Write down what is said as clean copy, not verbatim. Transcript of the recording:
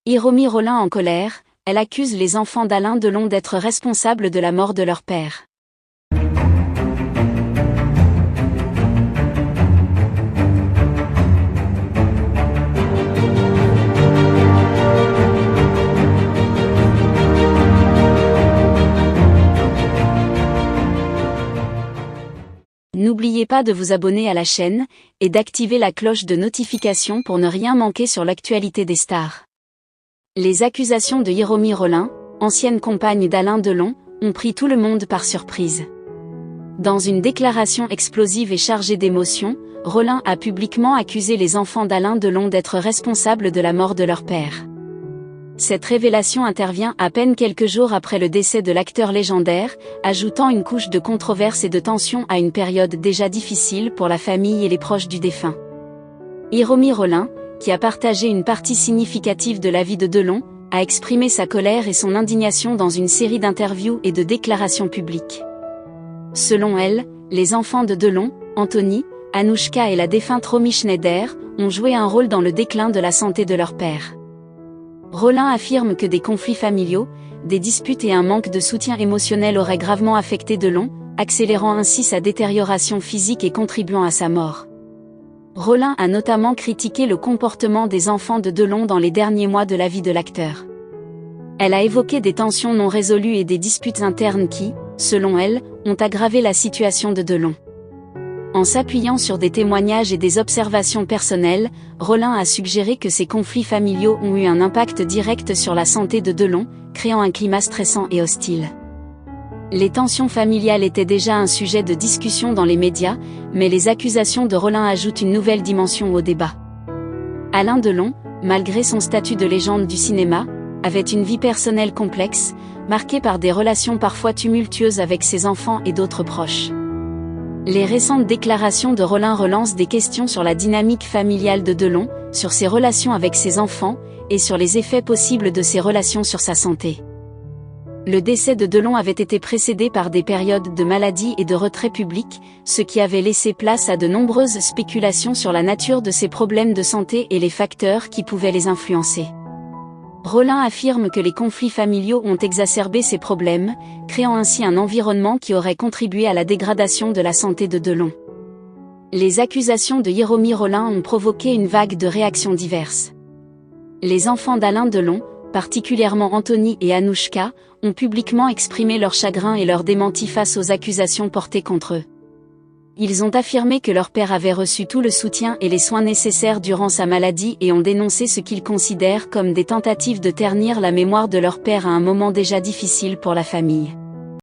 Hiromi Rollin en colère, elle accuse les enfants d'Alain Delon d'être responsables de la mort de leur père. N'oubliez pas de vous abonner à la chaîne, et d'activer la cloche de notification pour ne rien manquer sur l'actualité des stars. Les accusations de Hiromi Rollin, ancienne compagne d'Alain Delon, ont pris tout le monde par surprise. Dans une déclaration explosive et chargée d'émotions, Rollin a publiquement accusé les enfants d'Alain Delon d'être responsables de la mort de leur père. Cette révélation intervient à peine quelques jours après le décès de l'acteur légendaire, ajoutant une couche de controverse et de tension à une période déjà difficile pour la famille et les proches du défunt. Hiromi Rollin, qui a partagé une partie significative de la vie de Delon, a exprimé sa colère et son indignation dans une série d'interviews et de déclarations publiques. Selon elle, les enfants de Delon, Anthony, Anouchka et la défunte Romy Schneider, ont joué un rôle dans le déclin de la santé de leur père. Rollin affirme que des conflits familiaux, des disputes et un manque de soutien émotionnel auraient gravement affecté Delon, accélérant ainsi sa détérioration physique et contribuant à sa mort. Rollin a notamment critiqué le comportement des enfants de Delon dans les derniers mois de la vie de l'acteur. Elle a évoqué des tensions non résolues et des disputes internes qui, selon elle, ont aggravé la situation de Delon. En s'appuyant sur des témoignages et des observations personnelles, Rollin a suggéré que ces conflits familiaux ont eu un impact direct sur la santé de Delon, créant un climat stressant et hostile. Les tensions familiales étaient déjà un sujet de discussion dans les médias, mais les accusations de Rollin ajoutent une nouvelle dimension au débat. Alain Delon, malgré son statut de légende du cinéma, avait une vie personnelle complexe, marquée par des relations parfois tumultueuses avec ses enfants et d'autres proches. Les récentes déclarations de Rollin relancent des questions sur la dynamique familiale de Delon, sur ses relations avec ses enfants, et sur les effets possibles de ces relations sur sa santé. Le décès de Delon avait été précédé par des périodes de maladie et de retrait public, ce qui avait laissé place à de nombreuses spéculations sur la nature de ses problèmes de santé et les facteurs qui pouvaient les influencer. Rollin affirme que les conflits familiaux ont exacerbé ces problèmes, créant ainsi un environnement qui aurait contribué à la dégradation de la santé de Delon. Les accusations de Hiromi Rollin ont provoqué une vague de réactions diverses. Les enfants d'Alain Delon, particulièrement Anthony et Anouchka, ont publiquement exprimé leur chagrin et leur démenti face aux accusations portées contre eux. Ils ont affirmé que leur père avait reçu tout le soutien et les soins nécessaires durant sa maladie et ont dénoncé ce qu'ils considèrent comme des tentatives de ternir la mémoire de leur père à un moment déjà difficile pour la famille.